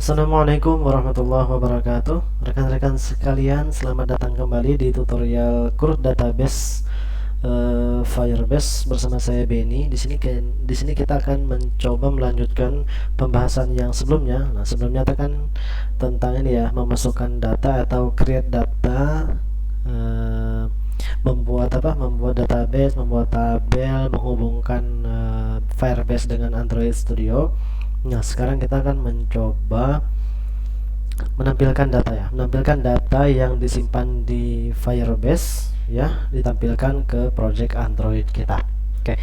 Assalamualaikum warahmatullahi wabarakatuh. Rekan-rekan sekalian, selamat datang kembali di tutorial Crude Database Firebase bersama saya Benny. Di sini kita akan mencoba melanjutkan pembahasan yang sebelumnya. Nah, sebelumnya kita kan tentang ini ya, memasukkan data atau create data, membuat database, membuat tabel, menghubungkan Firebase dengan Android Studio. Nah, sekarang kita akan mencoba menampilkan data yang disimpan di Firebase ya, ditampilkan ke project Android kita. Oke.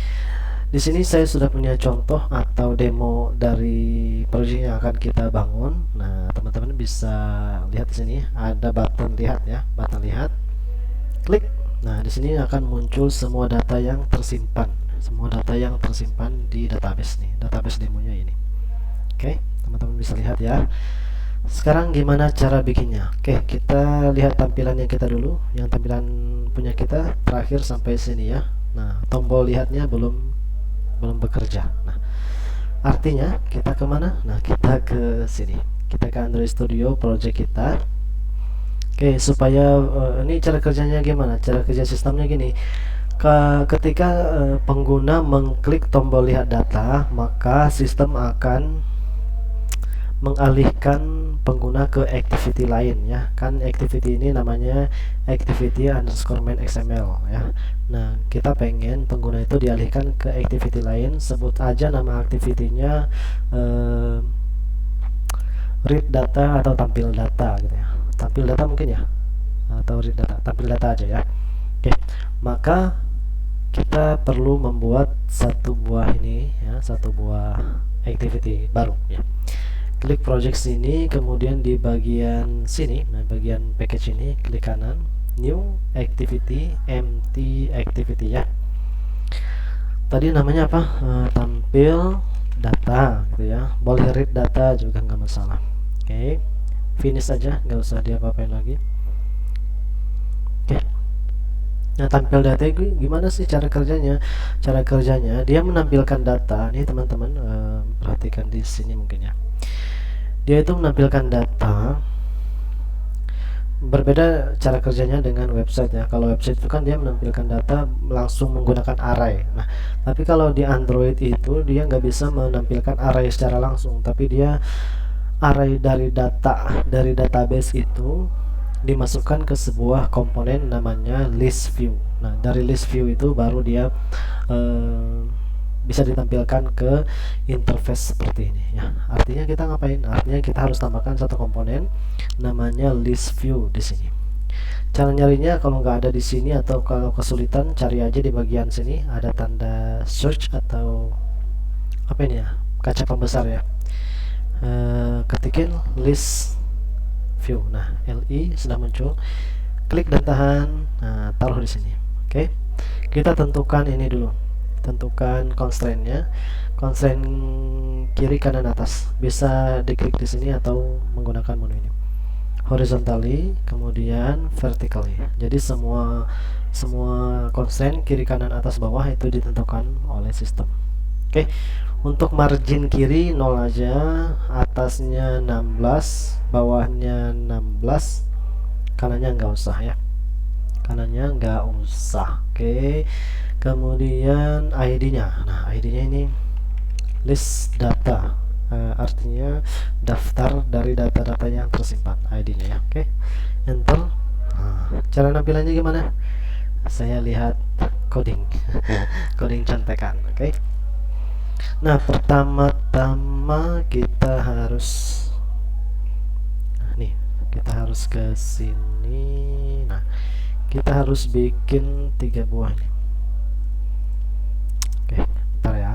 Di sini saya sudah punya contoh atau demo dari project yang akan kita bangun. Nah, teman-teman bisa lihat di sini ada button lihat ya, button lihat. Klik. Nah, di sini akan muncul semua data yang tersimpan. Semua data yang tersimpan di database nih, database demonya ini. Oke, teman-teman bisa lihat ya. Sekarang gimana cara bikinnya? Oke, kita lihat tampilan yang kita dulu, yang tampilan punya kita terakhir sampai sini ya. Nah, tombol lihatnya belum bekerja. Nah, artinya kita kemana? Nah, kita ke sini. Kita ke Android Studio project kita. Oke, supaya ini cara kerjanya gimana? Cara kerja sistemnya gini. Ketika pengguna mengklik tombol lihat data, maka sistem akan mengalihkan pengguna ke activity lain ya, kan activity ini namanya activity underscore main XML ya. Nah, kita pengen pengguna itu dialihkan ke activity lain, sebut aja nama activity-nya read data atau tampil data gitu ya. Tampil data mungkin ya, atau read data, tampil data aja ya. Oke, maka kita perlu membuat satu buah activity baru ya. Klik project sini, kemudian di bagian sini, nah bagian package ini, klik kanan, new activity, empty activity ya. Tadi namanya apa? Tampil data gitu ya. Boleh read data juga nggak masalah. Oke, finish aja, nggak usah diapa-apain lagi. Oke. Nah, tampil data itu gimana sih cara kerjanya? Cara kerjanya dia menampilkan data nih teman-teman, perhatikan di sini mungkin ya. Dia itu menampilkan data, berbeda cara kerjanya dengan website ya. Kalau website itu kan dia menampilkan data langsung menggunakan array. Nah, tapi kalau di Android itu dia nggak bisa menampilkan array secara langsung, tapi dia array dari database itu dimasukkan ke sebuah komponen namanya list view. Nah, dari list view itu baru dia bisa ditampilkan ke interface seperti ini ya. Artinya kita ngapain? Artinya kita harus tambahkan satu komponen namanya list view di sini. Cara nyarinya kalau nggak ada di sini atau kalau kesulitan, cari aja di bagian sini ada tanda search atau apa ini ya, kaca pembesar ya. Ketikin list view. Nah, LI sudah muncul. Klik dan tahan. Nah, taruh di sini. Oke. Kita tentukan ini dulu. Tentukan constraint-nya. Constraint kiri kanan atas. Bisa diklik di sini atau menggunakan menu ini. Horizontally, kemudian vertically. Jadi semua constraint kiri kanan atas bawah itu ditentukan oleh sistem. Oke. Untuk margin kiri 0 aja, atasnya 16, bawahnya 16, kanannya nggak usah ya. Kanannya nggak usah. Oke. Kemudian ID-nya. Nah, ID-nya ini list data. Artinya daftar dari data-data yang tersimpan, ID-nya ya. Oke. Enter. Nah, cara nampilannya gimana? Saya lihat coding. Coding contekan, oke. Nah, pertama-tama kita harus kita harus ke sini. Nah, kita harus bikin 3 buah nih. Oke, bentar ya.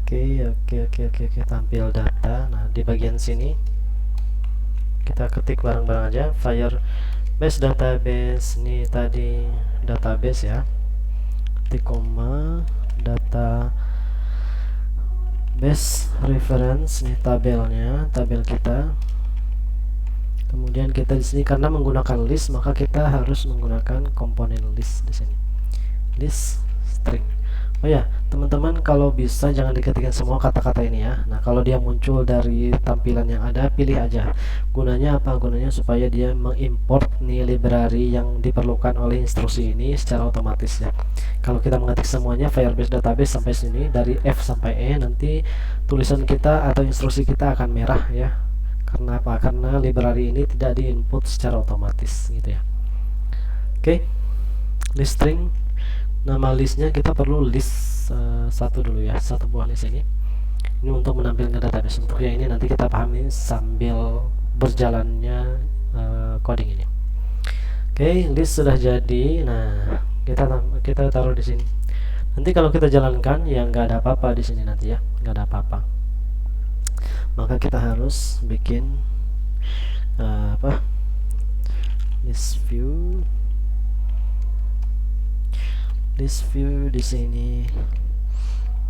Oke, tampil data. Nah, di bagian sini kita ketik bareng-bareng aja Firebase database. Ini tadi database ya. Ketik koma data base reference, nih tabelnya, tabel kita. Kemudian kita di sini karena menggunakan list, maka kita harus menggunakan komponen list di sini. List string. Oh ya, teman-teman, kalau bisa jangan diketikkan semua kata-kata ini ya. Nah, kalau dia muncul dari tampilan yang ada, pilih aja. Gunanya apa? Gunanya supaya dia mengimport nih library yang diperlukan oleh instruksi ini secara otomatis ya. Kalau kita mengetik semuanya Firebase database sampai sini dari F sampai E, nanti tulisan kita atau instruksi kita akan merah ya. Karena apa? Karena library ini tidak diinput secara otomatis gitu ya. Oke, list string. Nama listnya kita perlu list satu dulu ya, satu buah list ini untuk menampilkan database. Untuk yang ini nanti kita pahami sambil berjalannya coding ini. Oke, list sudah jadi. Nah, kita taruh di sini. Nanti kalau kita jalankan ya nggak ada apa-apa di sini nanti ya, nggak ada apa-apa. Maka kita harus bikin list view di sini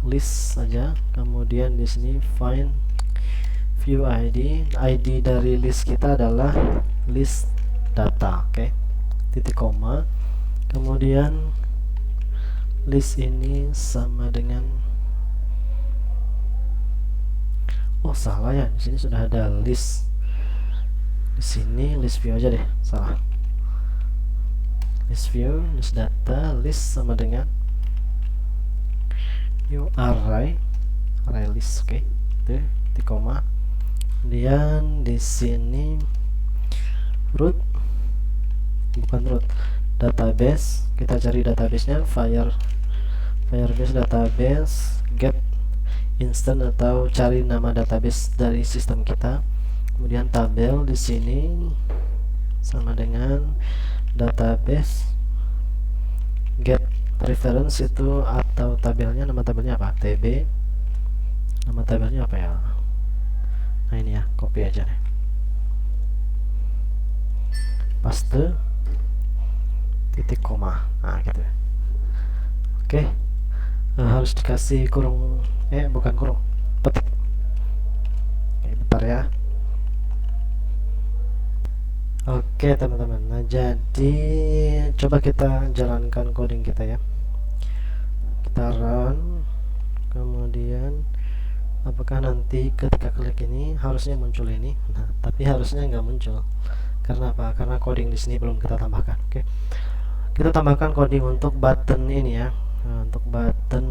list saja, kemudian di sini find view ID dari list kita adalah list data. Oke, titik koma, kemudian list ini sama dengan, oh salah ya, di sini sudah ada list, di sini list view aja deh, salah. List view, list data, list sama dengan new array list. Oke, itu di koma. Kemudian di sini root, bukan root, database. Kita cari databasenya Firebase database, get instant atau cari nama database dari sistem kita. Kemudian tabel di sini sama dengan database, get reference itu atau tabelnya, nama tabelnya apa? TB. Nama tabelnya apa ya? Nah ini ya, copy aja nih. Paste titik koma. Nah gitu. Oke. Harus dikasih kurung, bukan kurung, petik. Oke, bentar ya. Oke teman-teman, nah jadi coba kita jalankan coding kita ya. Kita run, kemudian apakah nanti ketika klik ini harusnya muncul ini? Nah, tapi harusnya nggak muncul. Karena apa? Karena coding di sini belum kita tambahkan. Oke, kita tambahkan coding untuk button ini ya. Nah, untuk button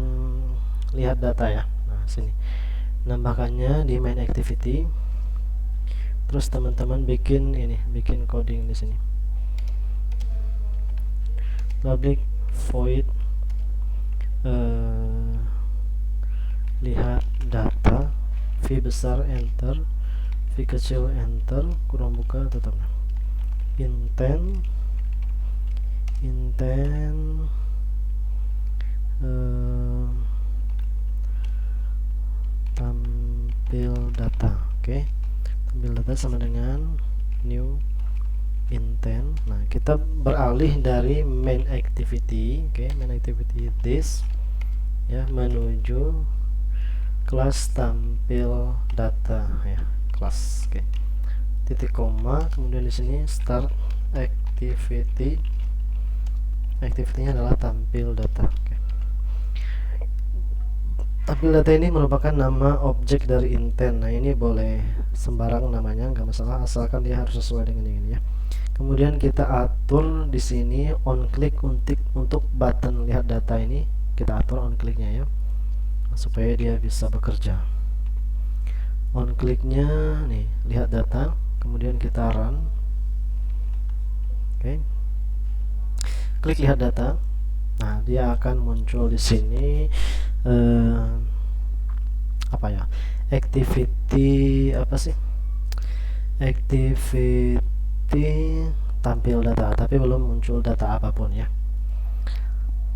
lihat data ya. Nah sini, nambahkannya di main activity. Terus teman-teman bikin coding di sini. Public void lihat data, v besar enter, v kecil enter, kurang buka tutup. Intent tampil data. Oke. Tampil data sama dengan new intent. Nah, kita beralih dari main activity, main activity this ya, menuju kelas tampil data ya, kelas. Titik koma, kemudian di sini start activity. Activity-nya adalah tampil data. Tampil data ini merupakan nama objek dari intent. Nah ini boleh sembarang namanya, nggak masalah, asalkan dia harus sesuai dengan ini ya. Kemudian kita atur di sini on click untuk button lihat data ini, kita atur on clicknya ya, supaya dia bisa bekerja. On clicknya nih, lihat data, kemudian kita run. Oke, klik lihat data. Nah dia akan muncul di sini apa ya, activity tampil data, tapi belum muncul data apapun ya.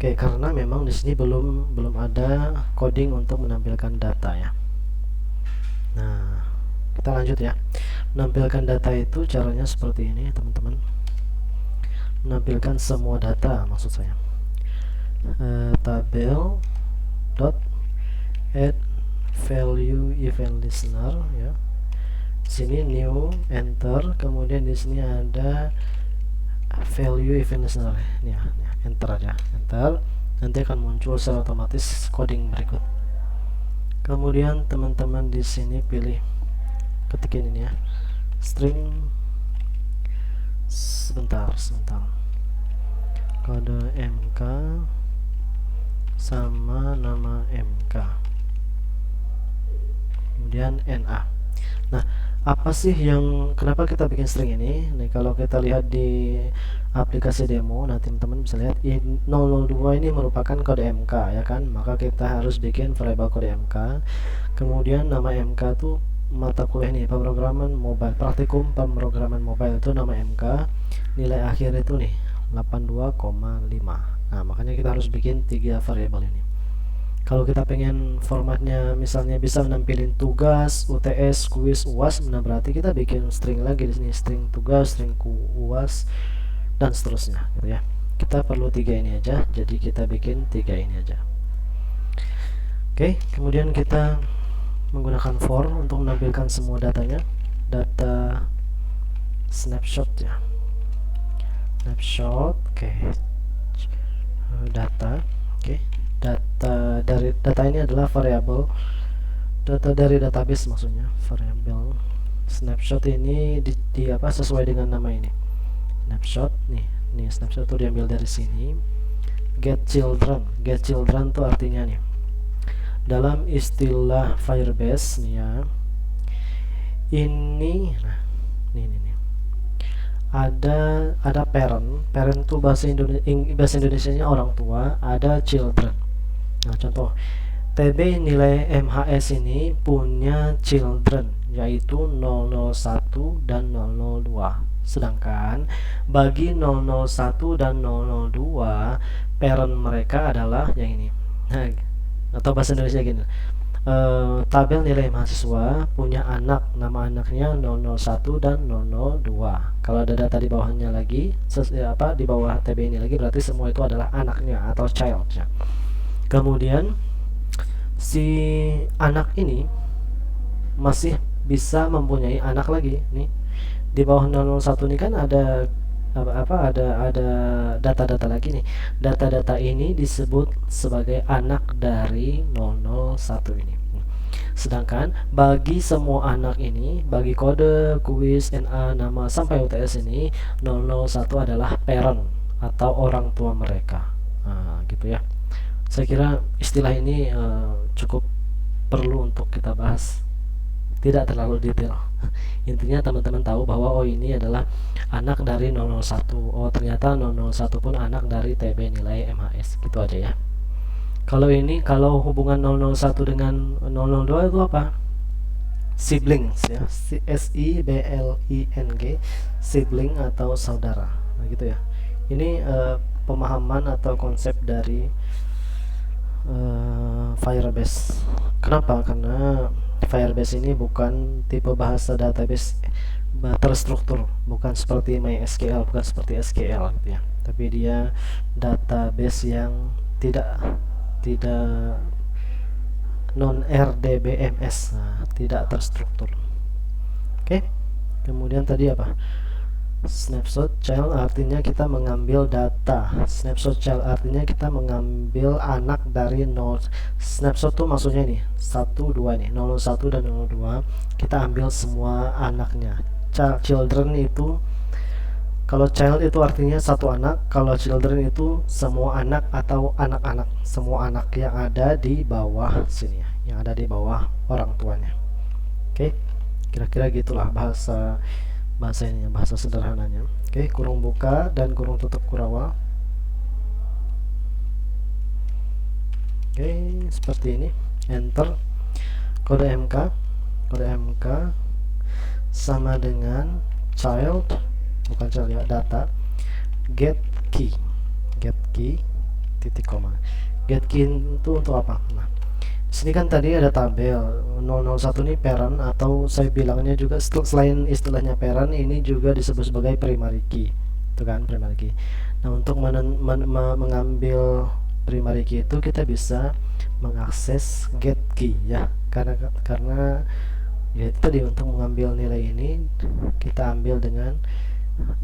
Oke, karena memang di sini belum ada coding untuk menampilkan data ya. Nah kita lanjut ya. Menampilkan data itu caranya seperti ini teman-teman. Menampilkan semua data maksud saya. Tabel dot add value event listener ya. Sini new enter, kemudian di sini ada value event listener. Ini ya, enter aja, enter. nanti akan muncul secara otomatis coding berikut. Kemudian teman-teman di sini pilih, ketikin ini ya, string, sebentar, kode MK sama nama MK, kemudian NA. Nah, apa sih yang kenapa kita bikin string ini? Nih, kalau kita lihat di aplikasi demo, nah teman-teman bisa lihat 002 ini merupakan kode MK ya kan, maka kita harus bikin variabel kode MK. Kemudian nama MK tuh mata kuliah nih, pemrograman mobile, praktikum pemrograman mobile itu nama MK, nilai akhir itu nih 82,5. Nah, makanya kita harus bikin 3 variabel ini. Kalau kita pengen formatnya misalnya bisa menampilkan tugas, UTS, kuis, UAS, nah berarti kita bikin string lagi di sini, string tugas, string UAS, dan seterusnya gitu ya. Kita perlu 3 ini aja, jadi kita bikin 3 ini aja. Oke, kemudian kita menggunakan for untuk menampilkan semua datanya, data snapshot ya, snapshot. Oke, data. Oke, data dari data ini adalah variabel data dari database, maksudnya variabel snapshot ini di apa sesuai dengan nama ini, snapshot. Nih snapshot itu diambil dari sini. Get children tuh artinya nih, dalam istilah Firebase nih ya, ini nah nih ada parent tuh bahasa Indonesianya orang tua, ada children. Nah, contoh TB nilai MHS ini punya children yaitu 001 dan 002. Sedangkan bagi 001 dan 002 parent mereka adalah yang ini. Nah, atau bahasa Indonesia gini. Tabel nilai mahasiswa punya anak, nama anaknya 001 dan 002. Kalau ada data di bawahnya lagi, di bawah TB ini lagi, berarti semua itu adalah anaknya atau child ya. Kemudian si anak ini masih bisa mempunyai anak lagi nih. Di bawah 001 ini kan ada ada data-data lagi nih. Data-data ini disebut sebagai anak dari 001 ini. Sedangkan bagi semua anak ini, bagi kode, kuis, NA, nama sampai UTS ini, 001 adalah parent atau orang tua mereka. Nah, gitu ya. Saya kira istilah ini cukup perlu untuk kita bahas. Tidak terlalu detail. Intinya teman-teman tahu bahwa oh ini adalah anak dari 001. Oh ternyata 001 pun anak dari TB nilai MHS. Gitu aja ya. Kalau kalau hubungan 001 dengan 002 itu apa? Siblings ya. SIBLING, sibling atau saudara. Nah gitu ya. Ini pemahaman atau konsep dari Firebase. Kenapa? Karena Firebase ini bukan tipe bahasa database terstruktur, bukan seperti MySQL, bukan seperti SQL gitu ya. Tapi dia database yang tidak non RDBMS, nah, tidak terstruktur. Oke. Kemudian tadi apa? Snapshot child artinya kita mengambil data. Snapshot child artinya kita mengambil anak dari 0. Snapshot tuh maksudnya nih 1, 2 nih, 01 dan 02. Kita ambil semua anaknya. Children itu, kalau child itu artinya satu anak, kalau children itu semua anak atau anak-anak, semua anak yang ada di bawah sini, yang ada di bawah orang tuanya. Oke, kira-kira gitulah bahasa ini, bahasa sederhananya. Oke, kurung buka dan kurung tutup kurawal. Oke, seperti ini. Enter. Kode MK sama dengan child, bukan child ya, data, get key titik koma. Get key itu untuk apa? Nah, sini kan tadi ada tabel 001 ini parent, atau saya bilangnya juga selain istilahnya parent ini juga disebut sebagai primary key. Itu kan primary key. Nah, untuk mengambil primary key itu kita bisa mengakses get key ya. Karena ya itu tadi, untuk mengambil nilai ini kita ambil dengan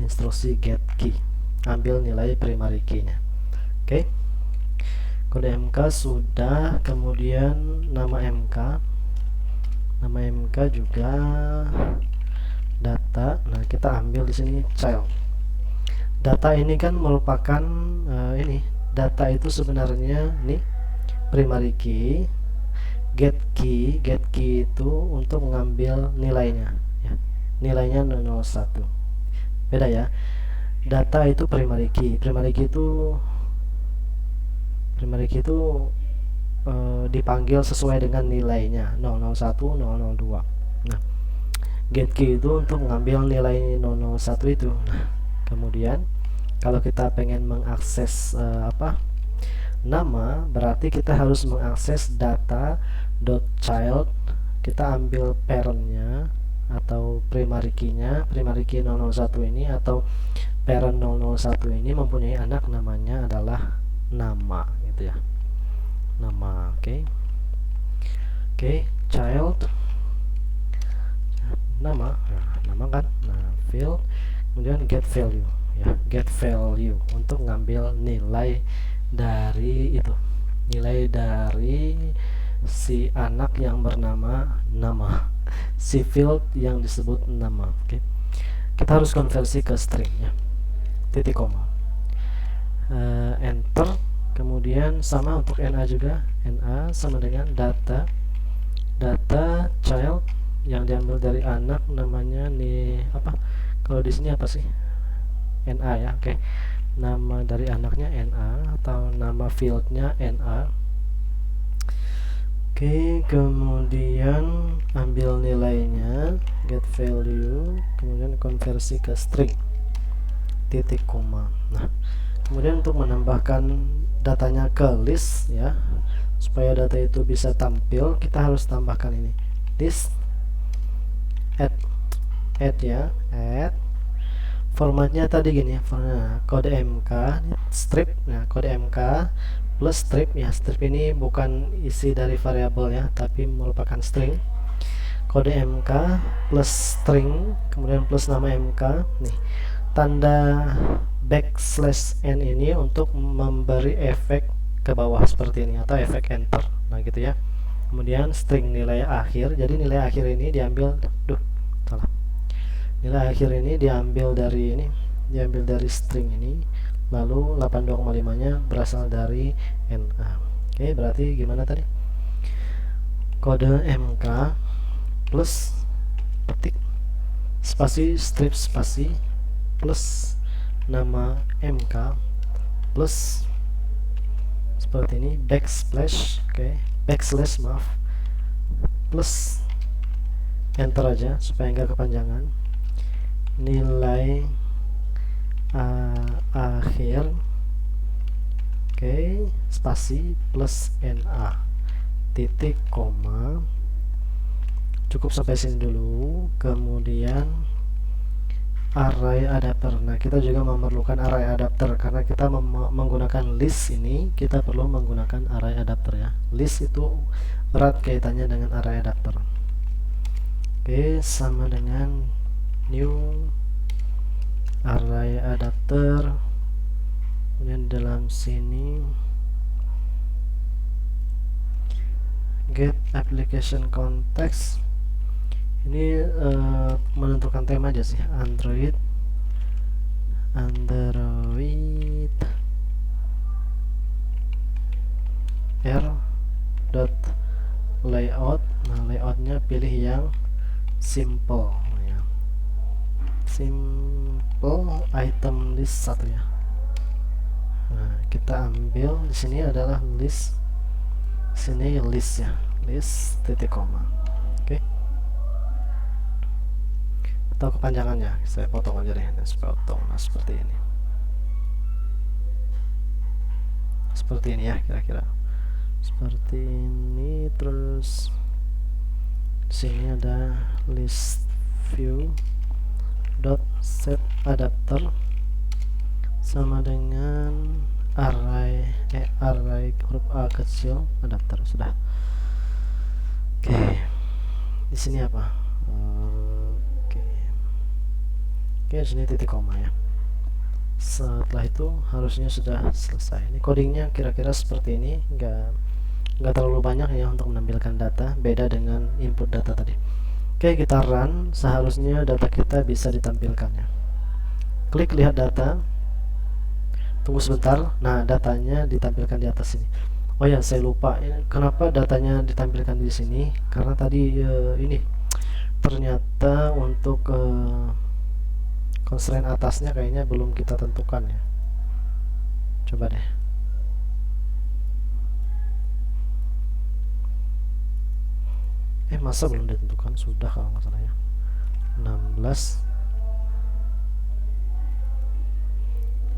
instruksi get key. Ambil nilai primary key-nya. Oke. kode MK sudah, kemudian nama MK juga, data. Nah, kita ambil di sini child. Data ini kan merupakan ini data itu sebenarnya nih primary key, get key itu untuk mengambil nilainya ya. Nilainya 001. Beda ya. Data itu primary key itu dipanggil sesuai dengan nilainya 001, 002. Nah, get key itu untuk mengambil nilai 001 itu. Nah, kemudian kalau kita pengen mengakses nama, berarti kita harus mengakses data.child. Kita ambil parentnya atau primary key-nya, primary key 001 ini atau parent 001 ini mempunyai anak namanya adalah nama gitu ya. Nama, oke. Child nama kan. Nah, field, kemudian get value ya, get value untuk ngambil nilai dari itu, nilai dari si anak yang bernama nama, si field yang disebut nama. Oke. Kita harus konversi ke string ya, titik koma, enter, kemudian sama untuk NA juga, NA sama dengan data child yang diambil dari anak namanya nih apa, kalau di sini apa sih, NA ya. Oke. Nama dari anaknya NA atau nama fieldnya NA. Oke, kemudian ambil nilainya, get value, kemudian konversi ke string, titik koma. Nah, kemudian untuk menambahkan datanya ke list ya, supaya data itu bisa tampil, kita harus tambahkan ini list add ya, add. Formatnya tadi gini, kode MK strip. Nah, kode MK plus strip ya. Strip ini bukan isi dari variabel ya, tapi merupakan string. Kode MK plus string, kemudian plus nama MK. Nih, tanda \n ini untuk memberi efek ke bawah seperti ini atau efek enter. Nah, gitu ya. Kemudian string nilai akhir. Jadi nilai akhir ini diambil, salah. Nilai akhir ini diambil dari string ini, lalu 82,5 nya berasal dari NA. Oke, berarti gimana tadi? Kode MK plus petik spasi strip spasi plus nama MK plus seperti ini backslash, backslash maaf, plus enter aja supaya enggak kepanjangan. Nilai akhir, spasi plus NA, titik koma. Cukup sampai sini dulu. Kemudian array adapter. Nah, kita juga memerlukan array adapter karena kita menggunakan list ini, kita perlu menggunakan array adapter ya. List itu erat kaitannya dengan array adapter. Oke, sama dengan new array adapter, kemudian dalam sini get application context. Ini menentukan tema aja sih, Android r.layout. Nah, layoutnya pilih yang simple ya, simple item list 1 ya. Nah, kita ambil di sini adalah list, sini list ya, list titik koma. Oke. Atau kepanjangannya saya potong aja deh, potong. Nah, seperti ini, seperti ini ya, kira-kira seperti ini. Terus di sini ada list view dot set adapter sama dengan array huruf A kecil adapter. Sudah. Oke. Di sini apa? Oke, di sini titik koma ya. Setelah itu harusnya sudah selesai. Ini codingnya kira-kira seperti ini, nggak terlalu banyak ya untuk menampilkan data, beda dengan input data tadi. Oke, kita run, seharusnya data kita bisa ditampilkan ya. Klik lihat data, tunggu sebentar. Nah, datanya ditampilkan di atas sini. Oh ya, saya lupa. Kenapa datanya ditampilkan di sini? Karena tadi ini ternyata untuk constraint atasnya kayaknya belum kita tentukan ya. Coba deh. Masa belum ditentukan? Sudah kalau nggak salah ya. 16.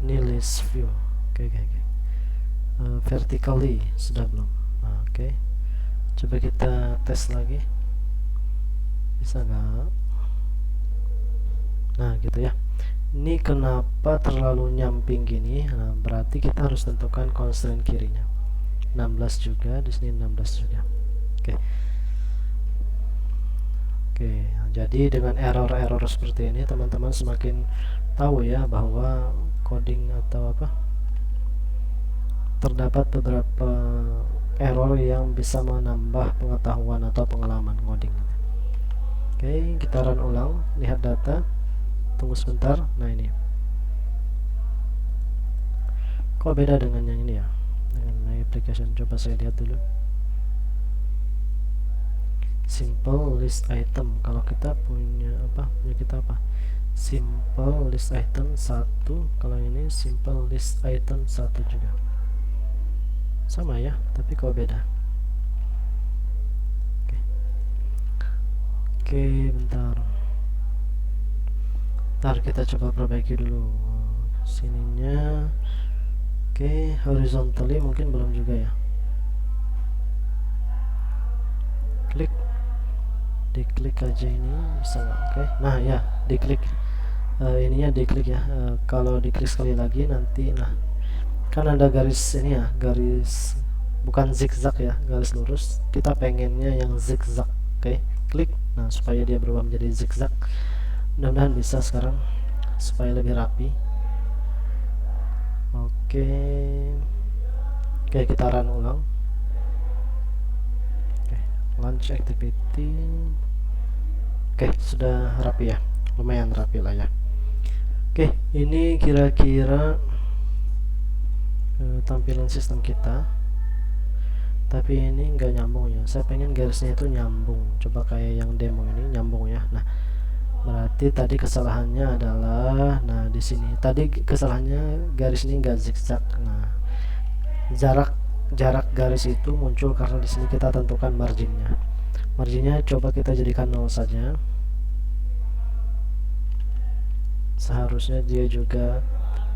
Ini list view. Oke. Vertically sudah belum? Nah, oke. Coba kita tes lagi. Bisa nggak? Nah, gitu ya. Ini kenapa terlalu nyamping gini? Nah, berarti kita harus tentukan constraint kirinya. 16 juga, di sini 16 juga. Oke. Nah, jadi dengan error-error seperti ini teman-teman semakin tahu ya bahwa coding atau apa, terdapat beberapa error yang bisa menambah pengetahuan atau pengalaman coding. Oke, kita run ulang, lihat data, tunggu sebentar. Nah, ini kok beda dengan yang ini ya, dengan my application. Coba saya lihat dulu. Simple list item, kalau kita punya kita simple list item 1, kalau ini simple list item 1 juga sama ya, tapi kok beda. Oke, bentar kita coba perbaiki dulu sininya. Oke, horizontally mungkin belum juga ya. Diklik aja ini bisa nggak? Oke, nah ya, diklik ininya diklik ya. Kalau diklik sekali lagi nanti, nah kan ada garis ini ya, garis bukan zigzag ya, garis lurus. Kita pengennya yang zigzag. Oke, klik. Nah, supaya dia berubah menjadi zigzag. Mudah-mudahan bisa sekarang supaya lebih rapi. Oke, kita run ulang. Launch activity. Oke, sudah rapi ya, lumayan rapi lah ya. Oke, ini kira-kira tampilan sistem kita, tapi ini nggak nyambung ya. Saya pengen garisnya itu nyambung, coba kayak yang demo ini nyambung ya. Nah, berarti tadi kesalahannya adalah, nah di sini tadi kesalahannya garis ini nggak zigzag. Nah, jarak garis itu muncul karena di sini kita tentukan marginnya. Coba kita jadikan 0 saja. Seharusnya dia juga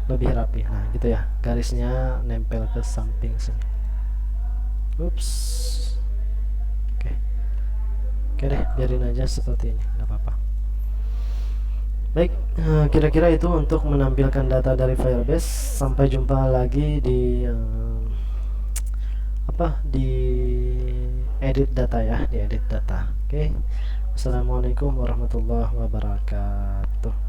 lebih rapi. Nah, gitu ya, garisnya nempel ke samping sini. Ups. Oke deh, biarin aja seperti ini, nggak apa-apa. Baik, kira-kira itu untuk menampilkan data dari Firebase. Sampai jumpa lagi di di edit data ya, di edit data. Oke. Assalamualaikum warahmatullahi wabarakatuh.